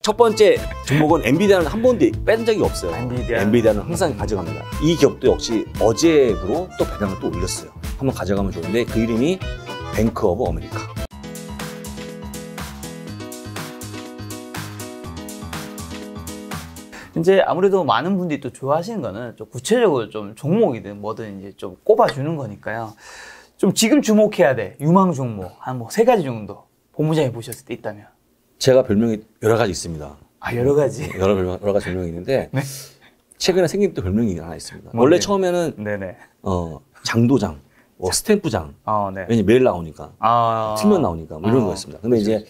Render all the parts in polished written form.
첫 번째 종목은 엔비디아는 한 번도 뺀 적이 없어요. 엔비디아는 항상 가져갑니다. 이 기업도 역시 어제로 또 배당을 또 올렸어요. 한번 가져가면 좋은데 그 이름이 뱅크 오브 아메리카. 이제 아무래도 많은 분들이 또 좋아하시는 거는 좀 구체적으로 좀 종목이든 뭐든 이제 좀 꼽아주는 거니까요. 좀 지금 주목해야 돼 유망 종목 한 뭐 3가지 정도 본부장이 보셨을 때 있다면. 제가 별명이 여러 가지 있습니다. 아, 여러 가지. 여러 가지 별명이 있는데 네? 최근에 생긴 또 별명이 하나 있습니다. 뭔데요? 원래 처음에는 네네. 장도장, 뭐 스탬프장. 네. 왜냐면 매일 나오니까 틀면 나오니까 뭐 이런 거였습니다. 근데 이제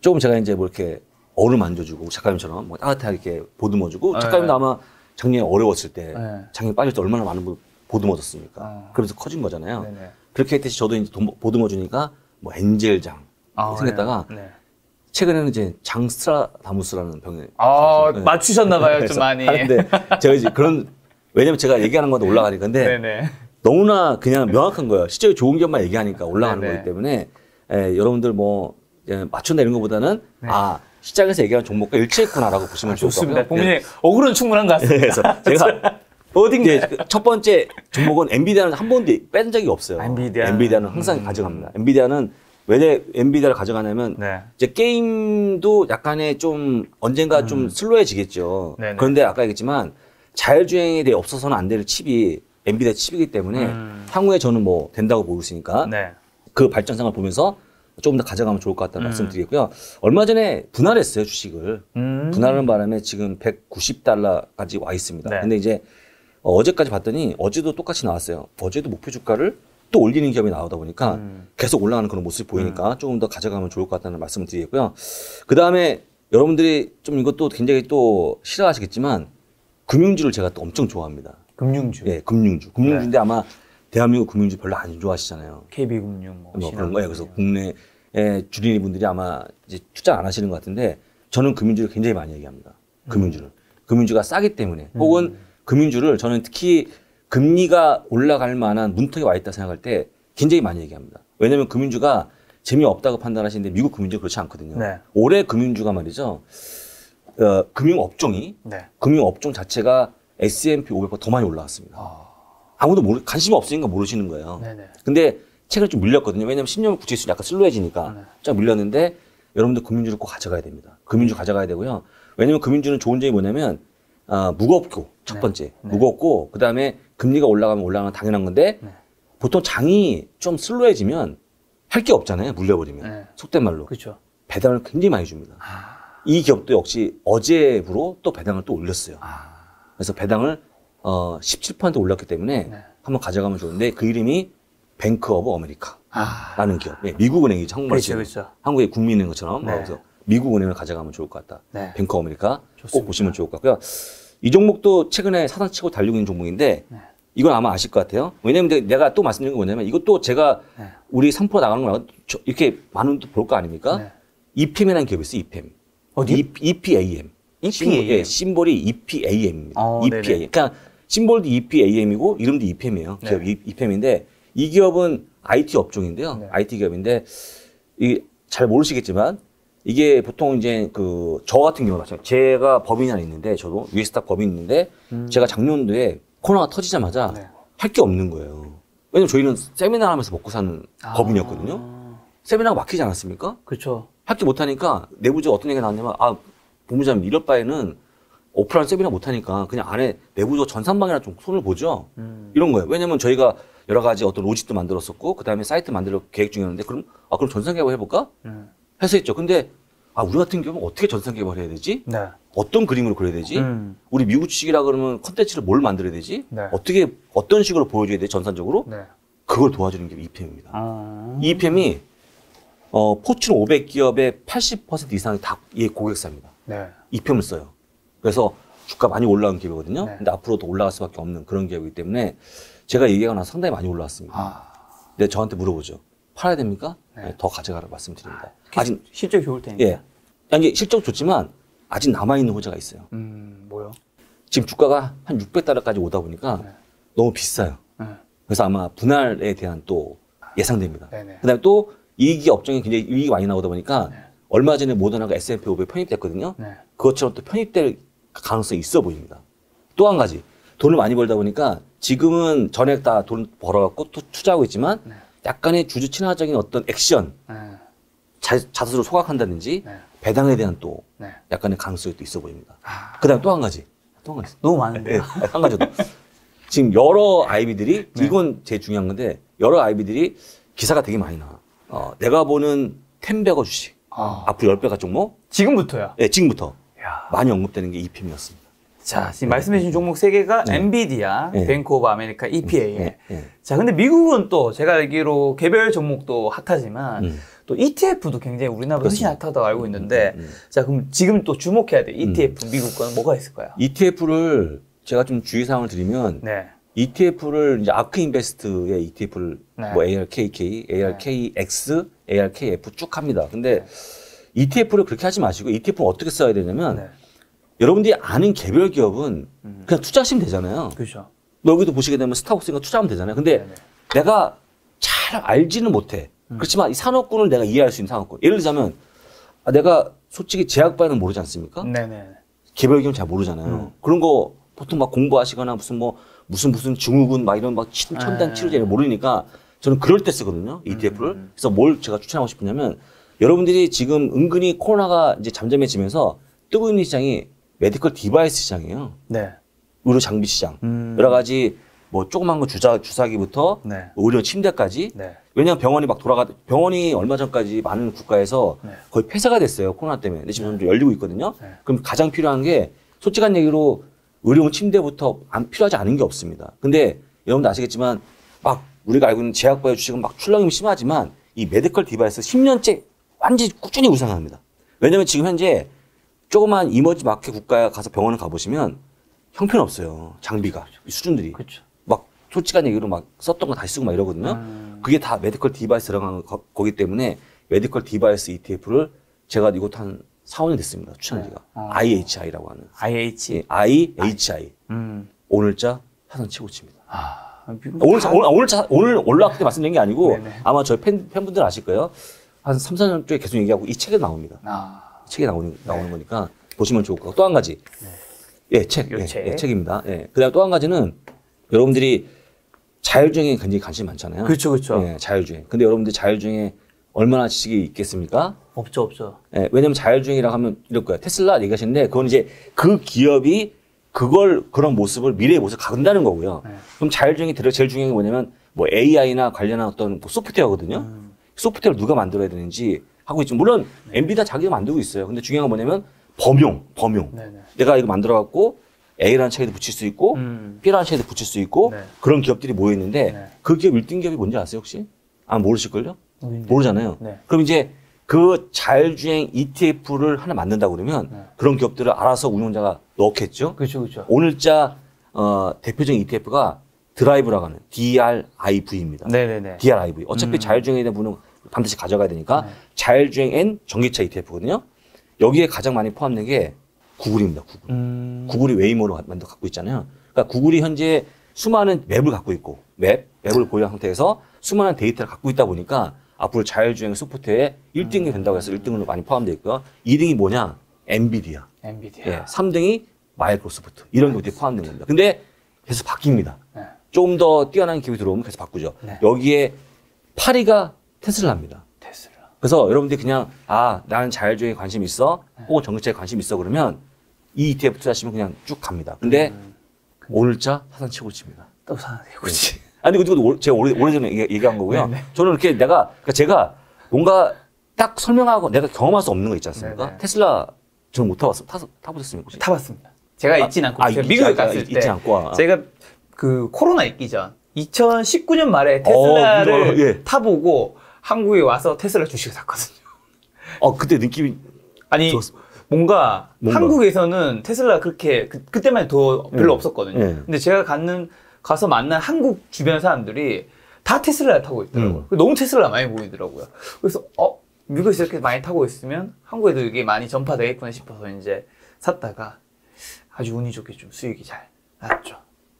조금 제가 이제 뭐 이렇게 얼음 만져주고 작가님처럼 뭐 따뜻하게 이렇게 보듬어주고 작가님도 아마 작년에 어려웠을 때 작년에 빠질 때 얼마나 많은 분 보듬어줬습니까? 그러면서 커진 거잖아요. 네네. 그렇게 했듯이 저도 이제 보듬어주니까 뭐 엔젤장 생겼다가 네. 최근에는 이제 장스트라다무스라는 병에 맞추셨나봐요 좀 많이. 근데 제가 이제 그런 왜냐면 제가 얘기하는 것도 올라가니까 근데 네네. 너무나 그냥 명확한 거예요. 실제로 좋은 기업만 얘기하니까 올라가는 네네. 거기 때문에 여러분들 뭐 맞춘다 이런 것보다는 시장에서 얘기하는 종목과 일치했구나라고 보시면 좋을 것 같고요. 본인의 억울은 충분한 것 같습니다. 그래서 제가 첫 번째 종목은 엔비디아는 한 번도 뺀 적이 없어요. 엔비디아는 항상 가져갑니다. 엔비디아는 왜 엔비디아를 가져가냐면 이제 게임도 약간의 좀 언젠가 좀 슬로해지겠죠. 그런데 아까 얘기했지만 자율주행에 대해 없어서는 안 될 칩이 엔비디아 칩이기 때문에 향후에 저는 뭐 된다고 보고 있으니까 그 발전상을 보면서 조금 더 가져가면 좋을 것 같다는 말씀 드리고요. 얼마 전에 분할했어요, 주식을. 분할하는 바람에 지금 $190까지 와 있습니다. 근데 이제 어제까지 봤더니 어제도 똑같이 나왔어요. 어제도 목표 주가를 또 올리는 기업이 나오다 보니까 계속 올라가는 그런 모습이 보이니까 조금 더 가져가면 좋을 것 같다는 말씀을 드리겠고요. 그 다음에 여러분들이 좀 이것도 굉장히 또 싫어하시겠지만 금융주를 제가 또 엄청 좋아합니다. 금융주? 예, 금융주. 금융주인데 아마 대한민국 금융주 별로 안 좋아하시잖아요. KB금융, 뭐 그런 거예요. 그래서 국내에 주린이 분들이 아마 이제 투자 안 하시는 것 같은데 저는 금융주를 굉장히 많이 얘기합니다. 금융주를. 금융주가 싸기 때문에 혹은 금융주를 저는 특히 금리가 올라갈 만한 문턱에 와 있다 생각할 때 굉장히 많이 얘기합니다. 왜냐하면 금융주가 재미없다고 판단하시는데 미국 금융주가 그렇지 않거든요. 올해 금융주가 말이죠. 금융업종이 금융업종 자체가 S&P 500보다 더 많이 올라왔습니다. 아무도 관심이 없으니까 모르시는 거예요. 근데 최근에 좀 밀렸거든요. 왜냐하면 10년 국채 수준이 약간 슬로해지니까 좀 밀렸는데 여러분들 금융주를 꼭 가져가야 됩니다. 금융주 가져가야 되고요. 왜냐하면 금융주는 좋은 점이 뭐냐면 무겁고 첫 번째 무겁고 그 다음에 금리가 올라가면 올라가는 건 당연한 건데 보통 장이 좀 슬로해지면 할 게 없잖아요. 물려버리면 속된 말로 그렇죠. 배당을 굉장히 많이 줍니다. 이 기업도 역시 어제부로 또 배당을 또 올렸어요. 그래서 배당을 17% 올렸기 때문에 한번 가져가면 좋은데 그 이름이 뱅크 오브 아메리카라는 기업. 미국은행이죠. 한국말로. 한국의 국민은행 것처럼. 그래서 미국은행을 가져가면 좋을 것 같다. 뱅크 오브 아메리카 꼭 보시면 좋을 것 같고요. 이 종목도 최근에 사단치고 달리고 있는 종목인데 이건 아마 아실 것 같아요. 왜냐면 내가 또 말씀드린 게 뭐냐면 이것도 제가 우리 3% 나가는 거 말고 이렇게 많은 분들 볼 거 아닙니까? EPAM이라는 기업이 있어요. EPAM. 어디? EPAM. EPAM. 심볼이 EPAM입니다. EPAM. 그러니까 심볼도 EPAM이고 이름도 EPAM이에요. 기업 EPAM인데 이 기업은 IT 업종인데요. IT 기업인데 잘 모르시겠지만 이게 보통 이제 저 같은 경우 마찬가지. 제가 법인이 하나 있는데 저도 유에스탁 법인이 있는데 제가 작년도에 코로나가 터지자마자 할 게 없는 거예요. 왜냐면 저희는 세미나 하면서 먹고 사는 법인이었거든요. 세미나가 막히지 않았습니까? 그렇죠. 할 게 못하니까 내부적으로 어떤 얘기가 나왔냐면 본부장님 이럴 바에는 오프라인 세미나 못하니까 그냥 안에 내부적으로 전산방이나 좀 손을 보죠. 이런 거예요. 왜냐면 저희가 여러 가지 어떤 로직도 만들었었고 그 다음에 사이트 만들어 계획 중이었는데 그럼 전산 개발 해볼까? 해서 했죠. 근데 우리 같은 경우는 어떻게 전산 개발을 해야 되지? 어떤 그림으로 그려야 되지? 우리 미국 주식이라 그러면 컨텐츠를 뭘 만들어야 되지? 어떤 식으로 보여줘야 돼 전산적으로? 그걸 도와주는 게 EPAM입니다. EPAM이 포춘 500기업의 80% 이상이 다 이 고객사입니다. EPAM을 써요. 그래서 주가 많이 올라온 기업이거든요. 근데 앞으로도 올라갈 수밖에 없는 그런 기업이기 때문에 제가 얘기하고 나서 상당히 많이 올라왔습니다. 근데 저한테 물어보죠. 팔아야 됩니까? 더 가져가라 말씀드립니다. 아직 실적 좋을 테니까. 이게 실적 좋지만 아직 남아있는 호재가 있어요. 뭐요? 지금 주가가 한 $600까지 오다 보니까 너무 비싸요. 그래서 아마 분할에 대한 또 예상됩니다. 그 다음에 또 이익이 업종이 굉장히 이익이 많이 나오다 보니까 얼마 전에 모더나가 S&P 500 편입됐거든요. 네. 그것처럼 또 편입될 가능성이 있어 보입니다. 또 한 가지, 돈을 많이 벌다 보니까 지금은 전액 다 돈 벌어갖고 또 투자하고 있지만 네. 약간의 주주 친화적인 어떤 액션, 네. 자수를 소각한다든지 네. 배당에 대한 또 네. 약간의 가능성이 또 있어 보입니다. 그다음 또 한 가지. 너무 많은데요. 네, 한 가지 더. 지금 여러 IB들이 이건 제일 중요한 건데 여러 IB들이 기사가 되게 많이 나와. 내가 보는 텐베거 주식 앞으로 10배가 종목. 지금부터요? 네, 지금부터 야. 많이 언급되는 게 EPM이었습니다. 자, 지금 말씀해주신 종목 3개가 엔비디아, 뱅크 오브 아메리카, EPA. 자, 근데 미국은 또 제가 알기로 개별 종목도 핫하지만 또 ETF도 굉장히 우리나라보다 훨씬 핫하다고 알고 있는데 자, 그럼 지금 또 주목해야 돼. ETF 미국 거는 뭐가 있을까요? ETF를 제가 좀 주의사항을 드리면 네. ETF를 이제 아크 인베스트의 ETF를 네. 뭐 ARKK, ARKX, ARKF 쭉 합니다. 근데 ETF를 그렇게 하지 마시고 ETF를 어떻게 써야 되냐면 여러분들이 아는 개별 기업은 그냥 투자하시면 되잖아요. 그렇죠. 여기도 보시게 되면 스타벅스가 투자하면 되잖아요. 근데 내가 잘 알지는 못해. 그렇지만 이 산업군을 내가 이해할 수 있는 산업군. 예를 들자면 내가 솔직히 제약바이오는 모르지 않습니까? 네네. 개별 기업은 잘 모르잖아요. 그런 거 보통 막 공부하시거나 무슨 증후군 막 이런 막 첨단 치료제를 모르니까 저는 그럴 때 쓰거든요. ETF를. 그래서 뭘 제가 추천하고 싶으냐면 여러분들이 지금 은근히 코로나가 이제 잠잠해지면서 뜨고 있는 시장이 메디컬 디바이스 시장이에요. 네. 의료 장비 시장. 여러 가지 뭐 조그만 거 주사기부터 네. 의료 침대까지. 네. 왜냐하면 병원이 얼마 전까지 많은 국가에서 거의 폐쇄가 됐어요. 코로나 때문에. 근데 지금 좀 열리고 있거든요. 그럼 가장 필요한 게 솔직한 얘기로 의료용 침대부터 필요하지 않은 게 없습니다. 근데 여러분도 아시겠지만 막 우리가 알고 있는 제약바이오 주식은 막 출렁임이 심하지만 이 메디컬 디바이스 10년째 완전히 꾸준히 우상합니다. 왜냐면 지금 현재 조그만 이머지 마켓 국가에 가서 병원을 가보시면 형편없어요. 장비가. 이 수준들이. 그렇죠. 막 솔직한 얘기로 막 썼던 거 다시 쓰고 막 이러거든요. 그게 다 메디컬 디바이스 들어간 거기 때문에 메디컬 디바이스 ETF를 제가 이것도 한 4, 5년 됐습니다. 추천한 지가. IHI라고 하는. IH. 예, IHI. 오늘자 하선 최고치입니다. 오늘 올라왔을 때 말씀드린 게 아니고 네네. 아마 저희 팬분들 아실 거예요. 한 3, 4년 쪽에 계속 얘기하고 이 책에 나옵니다. 책에 나오는 거니까 보시면 좋을 것 같고 또 한 가지. 예, 책. 책입니다. 예. 그다음 또 한 가지는 여러분들이 자율주행에 굉장히 관심이 많잖아요. 그렇죠, 그렇죠. 예, 자율주행. 근데 여러분들 자율주행에 얼마나 지식이 있겠습니까? 없죠. 예, 왜냐면 자율주행이라고 하면 이럴 거야. 테슬라 얘기하시는데 그건 이제 그 기업이 그런 모습을 미래의 모습을 갖는다는 거고요. 그럼 자율주행이 제일 중요한 게 뭐냐면 뭐 AI나 관련한 어떤 뭐 소프트웨어거든요. 소프트웨어를 누가 만들어야 되는지 하고 있죠. 물론 엔비디아 자기가 만들고 있어요. 근데 중요한 건 뭐냐면 범용. 네네. 내가 이거 만들어갖고 A라는 차에도 붙일 수 있고 B라는 차에도 붙일 수 있고 그런 기업들이 모여 있는데 그 기업 1등 기업이 뭔지 아세요 혹시? 모르실걸요? 모르잖아요. 그럼 이제 그 자율주행 ETF를 하나 만든다고 그러면 그런 기업들을 알아서 운용자가 넣겠죠. 그렇죠. 오늘자 대표적인 ETF가 드라이브라고 하는 DRIV입니다. 네네네. DRIV. 어차피 자율주행에 대한 부분은 반드시 가져가야 되니까 자율주행 N 전기차 ETF거든요. 여기에 가장 많이 포함된 게 구글입니다. 구글이 웨이모를 갖고 있잖아요. 그러니까 구글이 현재 수많은 맵을 갖고 있고 맵을 보유한 상태에서 수많은 데이터를 갖고 있다 보니까 앞으로 자율주행 소프트웨어에 1등이 된다고 해서 1등으로 많이 포함되어 있고요. 2등이 뭐냐? 엔비디아. 예, 3등이 마이크로소프트. 이런 것들이 포함된 겁니다. 근데 계속 바뀝니다. 조금 더 뛰어난 기업이 들어오면 계속 바꾸죠. 여기에 8위가 테슬라입니다. 그래서 여러분들이 그냥 나는 자율주행에 관심 있어 혹은 전기차에 관심 있어 그러면 이 ETF 투자하시면 그냥 쭉 갑니다. 근데 오늘자 사상 최고치입니다. 또 사상 최고치. 아니 그것도 제가 오래전에 얘기한 거고요. 저는 이렇게 제가 뭔가 딱 설명하고 내가 경험할 수 없는 거 있지 않습니까? 테슬라 저는 못 타보셨습니까? 혹시? 타봤습니다. 제가 있진 않고 제가 미국에 갔을 때 제가 그 코로나 있기 전 2019년 말에 테슬라를 타보고 한국에 와서 테슬라 주식을 샀거든요. 그때 느낌이 뭔가 한국에서는 테슬라 그렇게 그때만 해도 별로 없었거든요. 근데 제가 가서 만난 한국 주변 사람들이 다 테슬라를 타고 있더라고요. 너무 테슬라 많이 보이더라고요. 그래서 미국에서 이렇게 많이 타고 있으면 한국에도 이게 많이 전파되겠구나 싶어서 이제 샀다가 아주 운이 좋게 좀 수익이 잘 났죠.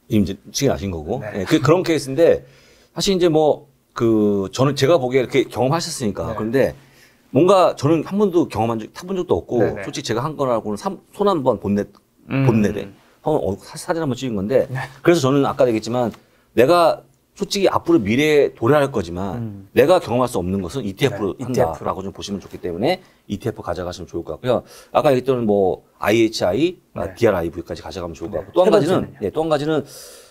이제 수익이 나신 거고. 그런 케이스인데 사실 이제 저는 제가 보기에 이렇게 경험하셨으니까 그런데 뭔가 저는 한 번도 타본 적도 없고 네네. 솔직히 제가 한 거라고는 손 한 번 본넷에 사진 한번 찍은 건데 네. 그래서 저는 아까 얘기했지만 내가 솔직히 앞으로 미래에 도래할 거지만 내가 경험할 수 없는 것은 ETF로 네, 한다라고 좀 보시면 좋기 때문에 ETF 가져가시면 좋을 것 같고요. 아까 얘기했던 뭐 IHI, 네. DRIV까지 가져가면 좋을 것 같고 또 한 가지는 또 한 가지는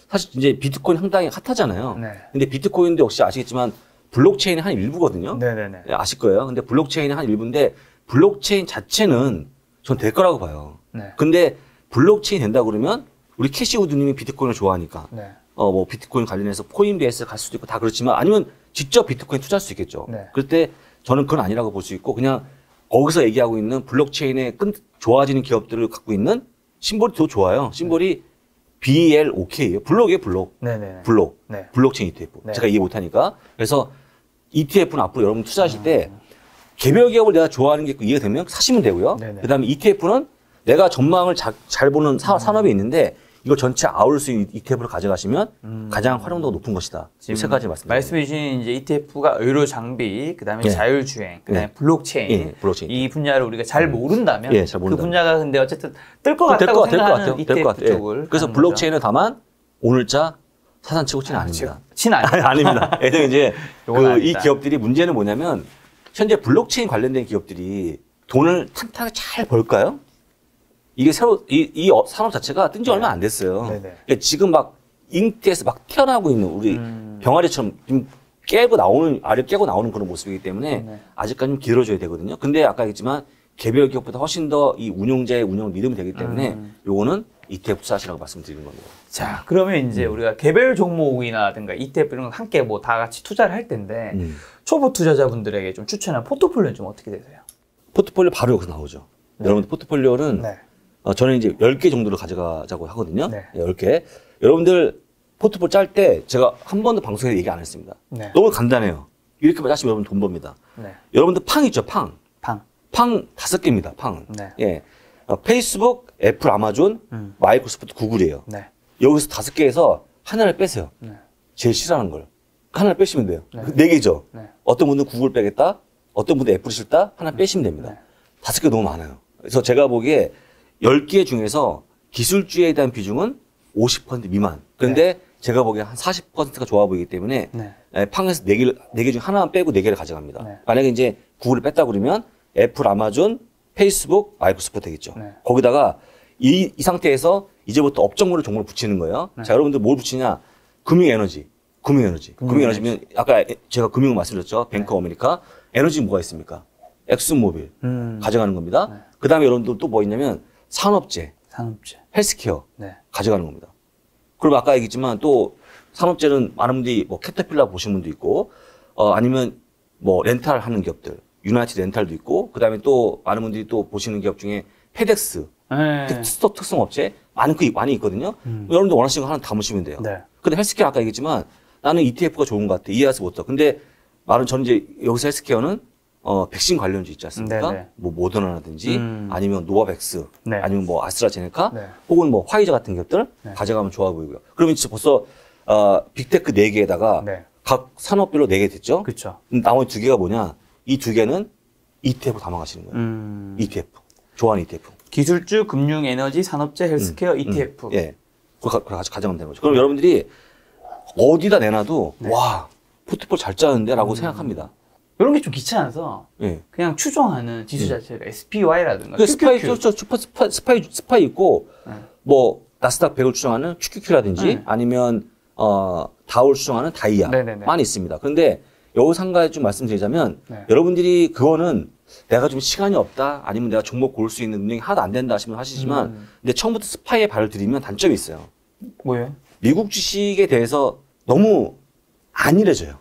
사실 이제 비트코인 상당히 핫하잖아요. 네. 근데 비트코인도 역시 아시겠지만 블록체인의 한 일부거든요. 네네네. 네, 아실 거예요. 근데 블록체인의 한 일부인데 블록체인 자체는 전 될 거라고 봐요. 네. 근데 블록체인 된다 그러면 우리 캐시우드님이 비트코인을 좋아하니까 네. 뭐 비트코인 관련해서 코인베이스를 갈 수도 있고 다 그렇지만 아니면 직접 비트코인 투자할 수 있겠죠. 네. 그럴 때 저는 그건 아니라고 볼 수 있고 그냥 거기서 얘기하고 있는 블록체인의 좋아지는 기업들을 갖고 있는 심볼이 더 좋아요. 심볼이 BLOK예요. 블록이에요, 블록. 네네. 블록. 네. 블록체인 ETF. 네. 제가 이해 못하니까. 그래서 ETF는 앞으로 여러분 투자하실 때 개별 기업을 내가 좋아하는 게 있고 이해가 되면 사시면 되고요. 네네. 그다음에 ETF는 내가 전망을 잘 보는 산업이 있는데 이걸 전체 아울 수 있는 ETF를 가져가시면 가장 활용도가 높은 것이다. 이 세 가지 말씀드립니다. 말씀해 주신 이제 ETF가 의료 장비, 그다음에 예. 자율주행, 그다음에 예. 블록체인, 예, 블록체인. 이 분야를 우리가 잘 모른다면 예, 잘 모른다면. 그 분야가 근데 어쨌든 뜰 것 될 같다고 것 생각하는 같아요. ETF 쪽을 그래서 하는 블록체인은 다만 오늘자 사산치고 치는 아닙니다. 친 아니에요. 아닙니다. 예를 이제 요건 이 아니다. 기업들이 문제는 뭐냐면 현재 블록체인 관련된 기업들이 돈을 탄탄하게 잘 벌까요? 이게 새로 이 산업 자체가 뜬 지 얼마 안 됐어요. 네네. 그러니까 지금 막 잉태에서 막 태어나고 있는 우리 병아리처럼 좀 알을 깨고 나오는 그런 모습이기 때문에 네. 아직까지 좀 기다려줘야 되거든요. 근데 아까 얘기했지만 개별 기업보다 훨씬 더 이 운용자의 운영을 믿으면 되기 때문에 요거는 ETF 투자하시라고 말씀드리는 겁니다. 자, 그러면 이제 우리가 개별 종목이라든가 ETF 이런 거 함께 뭐 다 같이 투자를 할 텐데 초보 투자자분들에게 좀 추천한 포트폴리오는 좀 어떻게 되세요? 포트폴리오 바로 여기서 나오죠. 여러분들 포트폴리오는 네. 저는 이제 10개 정도를 가져가자고 하거든요. 네. 10개. 여러분들 포트폴리오 짤 때 제가 한 번도 방송에서 얘기 안 했습니다. 네. 너무 간단해요. 이렇게만 짜시면 여러분 돈 법니다. 네. 여러분들 팡 있죠, 팡. 방. 팡 5개입니다, 팡은. 네. 예. 페이스북, 애플, 아마존, 마이크로소프트, 구글이에요. 네. 여기서 5개에서 하나를 빼세요. 네. 제일 싫어하는 걸. 하나를 빼시면 돼요. 네. 4개죠. 네. 어떤 분들은 구글 빼겠다, 어떤 분들은 애플 싫다, 하나 빼시면 됩니다. 네. 5개 너무 많아요. 그래서 제가 보기에 10개 중에서 기술주의에 대한 비중은 50% 미만. 그런데 제가 보기에 한 40%가 좋아 보이기 때문에 네. 팡에서 4개 중 하나만 빼고 4개를 가져갑니다. 네. 만약에 이제 구글을 뺐다 그러면 애플, 아마존, 페이스북, 마이크로소프트 되겠죠. 네. 거기다가 이 상태에서 이제부터 업종물을 종목을 붙이는 거예요. 자, 여러분들 뭘 붙이냐? 금융에너지. 금융에너지면 아까 제가 금융 말씀드렸죠. 뱅크 아메리카. 에너지 뭐가 있습니까? 엑슨모빌 가져가는 겁니다. 네. 그 다음에 여러분들 또 뭐 있냐면 산업재, 헬스케어 네. 가져가는 겁니다. 그리고 아까 얘기했지만 또 산업재는 많은 분들이 뭐 캐터필라 보신 분도 있고 아니면 뭐 렌탈 하는 기업들, 유나이티드 렌탈도 있고 그 다음에 또 많은 분들이 또 보시는 기업 중에 페덱스, 네. 특성업체 많이 있거든요. 여러분들 원하시는 거 하나 담으시면 돼요. 네. 근데 헬스케어 아까 얘기했지만 나는 ETF가 좋은 것 같아. 이해하지 못해. 근데 저는 이제 여기서 헬스케어는 백신 관련주 있지 않습니까? 네네. 뭐 모더나라든지 아니면 노바백스, 네. 아니면 뭐 아스트라제네카, 네. 혹은 뭐 화이자 같은 기업들 네. 가져가면 좋아 보이고요. 그러면 진짜 벌써 빅테크 4개에다가 네. 각 산업별로 4개 됐죠? 그렇죠. 나머지 2개가 뭐냐? 이 2개는 ETF 담아가시는 거예요. ETF. 좋아하는 ETF. 기술주, 금융, 에너지, 산업재, 헬스케어, ETF. 예. 그걸 가져가면 되는 거죠. 그럼 여러분들이 어디다 내놔도 와, 포트폴리오 잘 짜는데 라고 생각합니다. 이런 게 좀 귀찮아서 예. 그냥 추종하는 지수 자체가 SPY라든가 그 스파이 있고 네. 뭐 나스닥 100을 추정하는 QQQ라든지 네. 아니면 다우를 추정하는 다이아 네네네. 많이 있습니다. 그런데 여기서 한 가지 좀 말씀드리자면 네. 여러분들이 그거는 내가 좀 시간이 없다 아니면 내가 종목 고를 수 있는 능력이 하나도 안 된다 하시면 하시지만 근데 처음부터 스파이에 발을 들이면 단점이 있어요. 뭐예요? 미국 주식에 대해서 너무 안일해져요.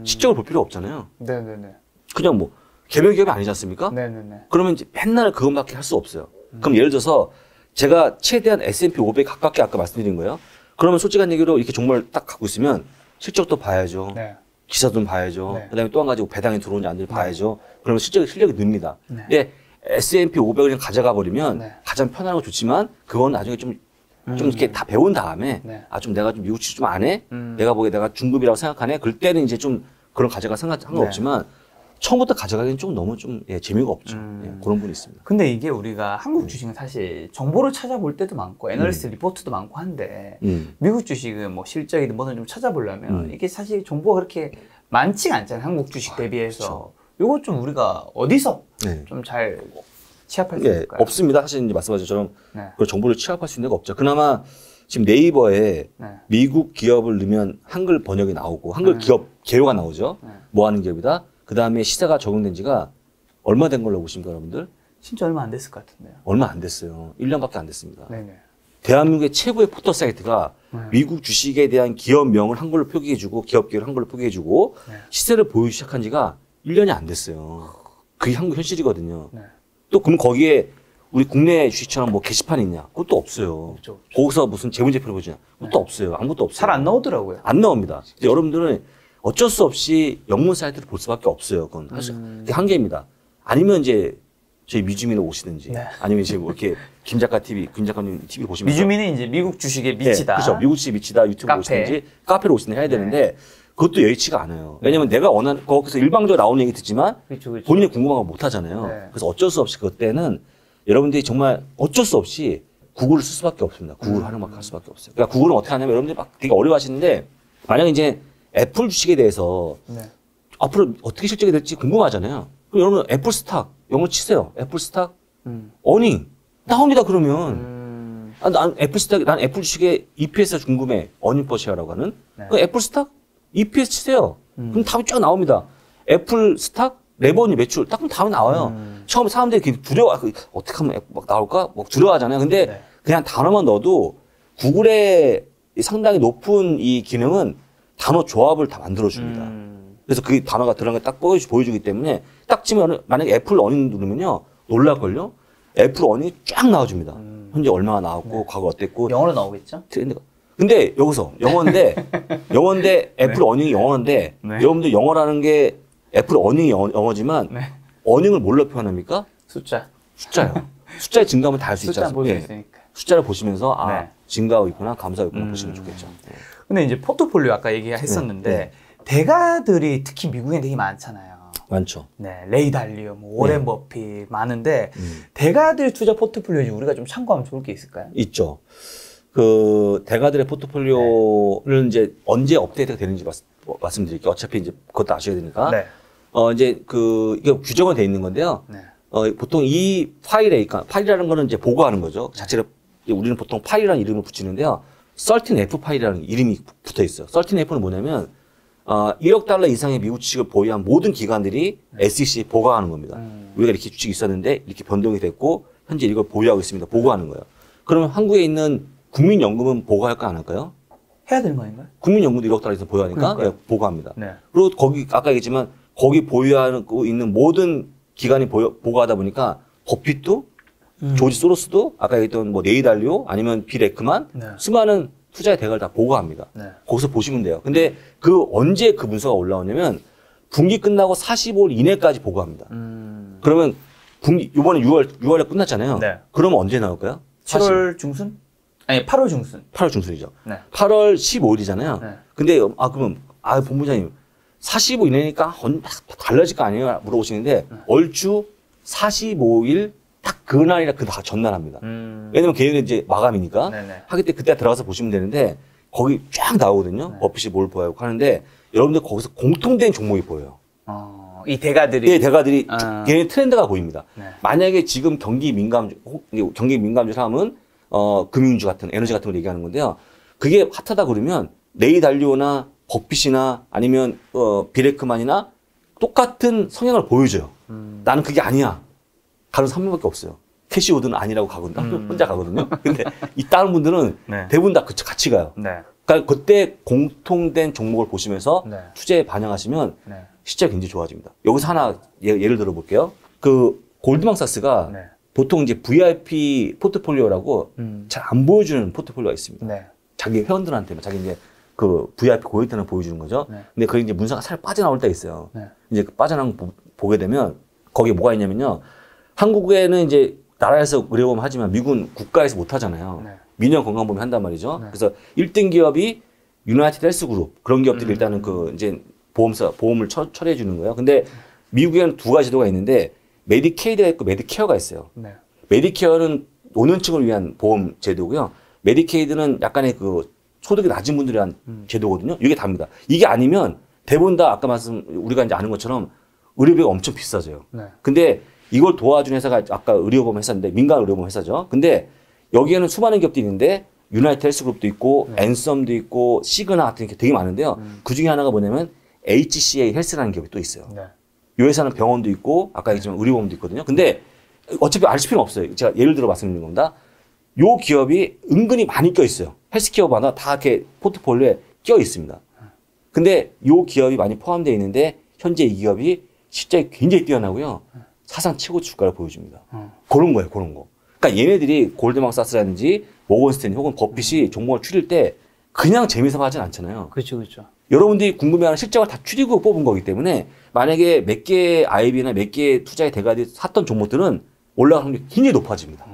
실적을 볼 필요 없잖아요. 네네네. 그냥 뭐 개별 기업이 아니지 않습니까? 네네네. 그러면 이제 맨날 그것밖에 할 수 없어요. 그럼 예를 들어서 제가 최대한 S&P 500 가깝게 아까 말씀드린 거예요. 그러면 솔직한 얘기로 이렇게 종목을 딱 갖고 있으면 실적도 봐야죠. 네. 기사도 봐야죠. 네. 그다음에 또 한 가지 배당이 들어오는지 안 들어오는지 봐야죠. 그러면 실력이 늡니다. 네. 근데 S&P 500을 가져가 버리면 네. 가장 편하고 좋지만 그건 나중에 좀 이렇게 다 배운 다음에 네. 좀 내가 좀 미국 주식 좀 안 해? 내가 보기에 내가 중급이라고 생각하네? 그럴 때는 이제 좀 그런 가져가 상관없지만 처음부터 가져가기는 좀 너무 좀 재미가 없죠. 그런 분이 있습니다. 근데 이게 우리가 한국 주식은 사실 정보를 찾아볼 때도 많고 애널리스트 리포트도 많고 한데 미국 주식은 뭐 실적이든 뭐든 좀 찾아보려면 이게 사실 정보가 그렇게 많지가 않잖아요. 한국 주식 대비해서. 요거 좀 우리가 어디서 좀 잘 취합할 수 있을까요? 없습니다. 사실 이제 말씀하신 것처럼 그 정보를 취합할 수 있는 데가 없죠. 그나마 지금 네이버에 미국 기업을 넣으면 한글 번역이 나오고 한글 기업 개요가 나오죠. 뭐 하는 기업이다. 그 다음에 시세가 적용된 지가 얼마 된 걸로 보십니까, 여러분들? 진짜 얼마 안 됐을 것 같은데요. 얼마 안 됐어요. 1년밖에 안 됐습니다. 네네. 대한민국의 최고의 포털 사이트가 미국 주식에 대한 기업명을 한글로 표기해주고 기업 기업을 한글로 표기해주고 시세를 보여주기 시작한 지가 1년이 안 됐어요. 그게 한국 현실이거든요. 또 그럼 거기에 우리 국내 주식처럼 뭐 게시판이 있냐? 그것도 없어요. 없죠. 거기서 무슨 재무제표를 보지냐? 그것도 없어요. 아무것도 없어요. 잘 안 나오더라고요. 안 나옵니다. 이제 여러분들은 어쩔 수 없이 영문 사이트를 볼 수밖에 없어요. 그건 그게 한계입니다. 아니면 이제 저희 미주민을 오시든지 아니면 이제 뭐 이렇게 김 작가님 TV 보시면 미주민은 이제 미국 주식에 미치다. 그렇죠. 미국 주식에 미치다 유튜브 오시든지 카페를 오시든지 해야 되는데 그것도 여의치가 않아요. 왜냐면 내가 원하는 거기서 일방적으로 나오는 얘기 듣지만 본인이 궁금한 거 못 하잖아요. 그래서 어쩔 수 없이 그때는 여러분들이 정말 어쩔 수 없이 구글을 쓸 수밖에 없습니다. 구글 활용만 할 수밖에 없어요. 그러니까 구글은 어떻게 하냐면 여러분들이 막 되게 어려워하시는데 만약에 이제 애플 주식에 대해서 앞으로 어떻게 실적이 될지 궁금하잖아요. 그럼 여러분 애플 스탁 영어 치세요. 애플 스탁 어닝 나옵니다. 그러면 난 애플 스탁 난 애플 주식의 EPS가 궁금해. 어닝 퍼시어라고 하는 그 애플 스탁 EPS 치세요. 그럼 답이 쫙 나옵니다. 애플 스탁 레버뉴 매출 딱 그럼 답이 나와요. 처음에 사람들이 되게 두려워. 어떻게 하면 막 나올까? 막 두려워하잖아요. 근데 그냥 단어만 넣어도 구글의 상당히 높은 이 기능은 단어 조합을 다 만들어줍니다. 그래서 그 단어가 들어간 걸 딱 보여주기 때문에 딱 치면 만약에 애플 어닝 누르면요. 놀랄걸요? 애플 어닝이 쫙 나와줍니다. 현재 얼마나 나왔고 과거 어땠고. 영어로 나오겠죠? 근데 여기서 영어인데 애플 어닝이 영어인데 여러분들 영어라는 게 애플 어닝이 영어지만 어닝을 뭘로 표현합니까? 숫자요. 숫자의 증가하면 다 알 수 있잖아요. 숫자를 보시면서 증가하고 있구나 감소하고 있구나 보시면 좋겠죠. 근데 이제 포트폴리오 아까 얘기했었는데 대가들이 특히 미국에 되게 많잖아요. 많죠. 레이 달리오, 뭐 오렌 버핏 많은데 대가들 투자 포트폴리오 우리가 좀 참고하면 좋을 게 있을까요? 있죠. 그 대가들의 포트폴리오를 이제 언제 업데이트가 되는지 말씀드릴게요. 어차피 이제 그것도 아셔야 되니까. 이제 이게 규정은 돼 있는 건데요. 보통 이 파일에, 그러니까 파일이라는 거는 이제 보고하는 거죠. 자체로 우리는 보통 파일이라는 이름을 붙이는데요. 13F 파일이라는 이름이 붙어 있어요. 13F는 뭐냐면 1억 달러 이상의 미국 주식을 보유한 모든 기관들이 SEC에 보고하는 겁니다. 우리가 이렇게 주식이 있었는데 이렇게 변동이 됐고 현재 이걸 보유하고 있습니다. 보고하는 거예요. 그러면 한국에 있는 국민연금은 보고할까 안 할까요? 해야 되는 거 아닌가요? 국민연금도 1억 달러 이상 보유하니까 보고합니다. 그리고 거기 아까 얘기했지만 거기 보유하고 있는 모든 기관이 보고하다 보니까 버핏도 조지 소로스도 아까 얘기했던 뭐 레이 달리오 아니면 빌 에크만 수많은 투자의 대가를 다 보고합니다. 거기서 보시면 돼요. 근데 언제 그 문서가 올라오냐면 분기 끝나고 45일 이내까지 보고합니다. 그러면 이번에 6월에 끝났잖아요. 그러면 언제 나올까요? 7월 중순? 아니 8월 중순. 8월 중순이죠. 8월 15일이잖아요. 근데 그러면 본부장님 45일 이내니까 달라질 거 아니에요? 물어보시는데 얼추 45일 딱 그날이나 그 전날 합니다. 왜냐면 걔네는 이제 마감이니까 하기 때문에 그때 들어가서 보시면 되는데 거기 쫙 나오거든요. 버핏이 뭘 보여하고 하는데 여러분들 거기서 공통된 종목이 보여요. 이 대가들이? 네, 대가들이 걔네 트렌드가 보입니다. 만약에 지금 경기 민감주 하면 금융주 같은 에너지 같은 걸 얘기하는 건데요. 그게 핫하다 그러면 레이 달리오나 버핏이나 아니면 빌 에크만이나 똑같은 성향을 보여줘요. 나는 그게 아니야. 가는 3명밖에 없어요. 캐시우드는 아니라고 가거든요. 혼자 가거든요. 근데 이 다른 분들은 대부분 다 같이 가요. 그러니까 그때 공통된 종목을 보시면서 투자에 반영하시면 시장이 굉장히 좋아집니다. 여기서 하나 예를 들어 볼게요. 골드만삭스가 보통 이제 VIP 포트폴리오라고 잘 안 보여주는 포트폴리오가 있습니다. 자기 회원들한테만 자기 이제 VIP 고객들한테 보여주는 거죠. 근데 그게 이제 문서가 살짝 빠져나올 때가 있어요. 이제 빠져나온 거 보게 되면 거기에 뭐가 있냐면요. 한국에는 이제 나라에서 의료보험 하지만 미국은 국가에서 못 하잖아요. 민영 건강보험 한단 말이죠. 그래서 1등 기업이 유나이티드 헬스 그룹 그런 기업들이 일단은 이제 보험을 처리해 주는 거예요. 근데 미국에는 두 가지 제도가 있는데 메디케이드가 있고 메디케어가 있어요. 네. 메디케어는 노년층을 위한 보험 제도고요. 메디케이드는 약간의 그 소득이 낮은 분들을 위한 제도거든요. 이게 다릅니다. 이게 아니면 대부분 다 아까 우리가 이제 아는 것처럼 의료비가 엄청 비싸져요. 네. 근데 이걸 도와준 회사가 아까 의료보험 회사인데 민간 의료보험 회사죠. 근데 여기에는 수많은 기업들이 있는데 유나이티드 헬스그룹도 있고 앤썸도 있고 시그나 같은 게 되게 많은데요. 그 중에 하나가 뭐냐면 HCA 헬스라는 기업이 또 있어요. 네. 이 회사는 병원도 있고 아까 얘기했지만 의료보험도 있거든요. 근데 어차피 알 필요는 없어요. 제가 예를 들어 말씀드리는 겁니다. 요 기업이 은근히 많이 껴 있어요. 헬스케어마다 다 이렇게 포트폴리오에 껴 있습니다. 근데 요 기업이 많이 포함되어 있는데 현재 이 기업이 실적이 굉장히 뛰어나고요. 사상 최고 주가를 보여줍니다. 그런 거예요, 그런 거. 그러니까 얘네들이 골드만삭스라든지 모건스탠리 혹은 버핏이 종목을 추릴 때 그냥 재미삼아 하진 않잖아요. 그렇죠, 그렇죠. 여러분들이 궁금해하는 실적을 다 추리고 뽑은 거기 때문에 만약에 몇 개의 IB나 몇 개의 투자의 대가들이 샀던 종목들은 올라가는 게 굉장히 높아집니다.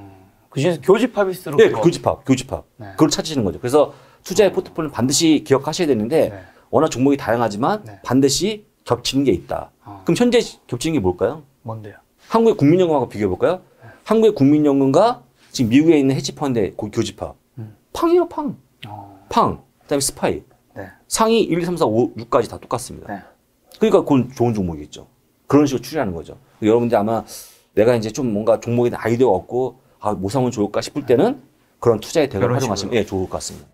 그중에서 교집합일수록 네, 교집합. 네. 그걸 찾으시는 거죠. 그래서 투자의 포트폴리오는 반드시 기억하셔야 되는데 네. 워낙 종목이 다양하지만 네. 반드시 겹치는 게 있다. 그럼 현재 겹치는 게 뭘까요? 뭔데요? 한국의 국민연금하고 비교해 볼까요? 네. 한국의 국민연금과 지금 미국에 있는 헤지펀드의 교집합. 팡이에요, 팡. 팡. 그다음에 스파이. 네. 상위 1, 2, 3, 4, 5, 6까지 다 똑같습니다. 네. 그러니까 그건 좋은 종목이겠죠. 그런 식으로 추리하는 거죠. 여러분들 아마 내가 이제 좀 뭔가 종목에 대한 아이디어가 없고 뭐 사면 좋을까 싶을 때는 그런 투자의 대가를 활용하시면 좋을 것 같습니다.